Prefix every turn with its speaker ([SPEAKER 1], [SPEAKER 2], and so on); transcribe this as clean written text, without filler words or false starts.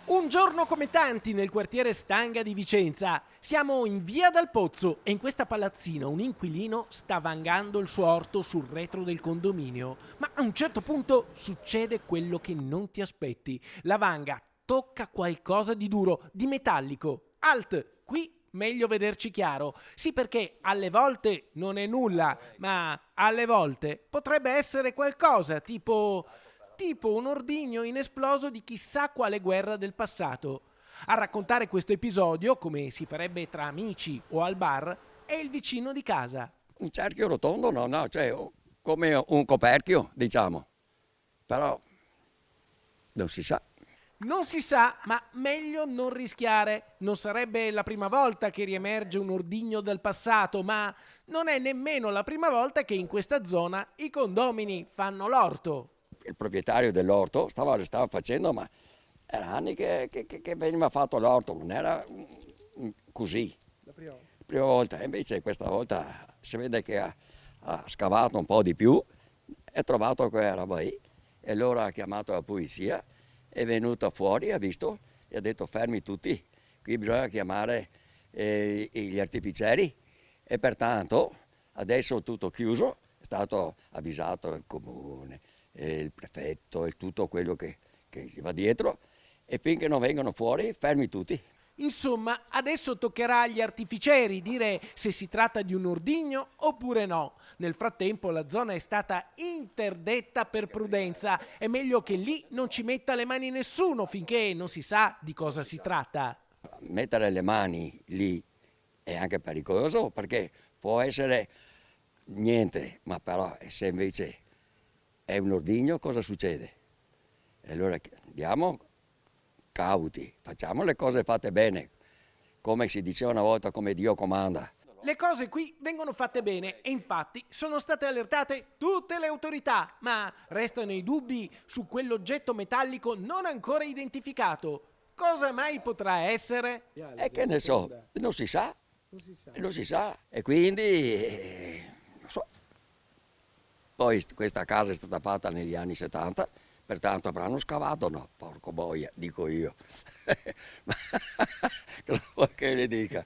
[SPEAKER 1] Un giorno come tanti nel quartiere Stanga di Vicenza. Siamo in via dal Pozzo e in questa palazzina un inquilino sta vangando il suo orto sul retro del condominio. Ma a un certo punto succede quello che non ti aspetti. La vanga tocca qualcosa di duro, di metallico. Alt, qui meglio vederci chiaro. Sì, perché alle volte non è nulla, ma alle volte potrebbe essere qualcosa, tipo un ordigno inesploso di chissà quale guerra del passato. A raccontare questo episodio, come si farebbe tra amici o al bar, è il vicino di casa.
[SPEAKER 2] Un cerchio rotondo no, no, cioè come un coperchio, diciamo, però non si sa.
[SPEAKER 1] Non si sa, ma meglio non rischiare. Non sarebbe la prima volta che riemerge un ordigno del passato, ma non è nemmeno la prima volta che in questa zona i condomini fanno l'orto.
[SPEAKER 2] Il proprietario dell'orto stava facendo, ma era anni che veniva fatto l'orto, non era così. La prima volta, e invece questa volta si vede che ha scavato un po' di più, ha trovato quella roba lì, e allora ha chiamato la polizia, è venuta fuori, ha visto e ha detto fermi tutti, qui bisogna chiamare gli artificieri, e pertanto adesso è tutto chiuso, è stato avvisato il comune, il prefetto e tutto quello che si va dietro, e finché non vengono fuori fermi tutti.
[SPEAKER 1] Insomma, adesso toccherà agli artificieri dire se si tratta di un ordigno oppure no. Nel frattempo la zona è stata interdetta per prudenza. È meglio che lì non ci metta le mani nessuno finché non si sa di cosa si tratta.
[SPEAKER 2] Mettere le mani lì è anche pericoloso, perché può essere niente, ma però se invece è un ordigno cosa succede? E allora andiamo cauti, facciamo le cose fatte bene, come si diceva una volta, come Dio comanda.
[SPEAKER 1] Le cose qui vengono fatte bene e infatti sono state allertate tutte le autorità, ma restano i dubbi su quell'oggetto metallico non ancora identificato. Cosa mai potrà essere?
[SPEAKER 2] E che ne so, non si sa, non si sa, e quindi non so. Poi questa casa è stata fatta negli anni 70, pertanto avranno scavato? No, porco boia, dico io. Ma cosa vuoi che le dica?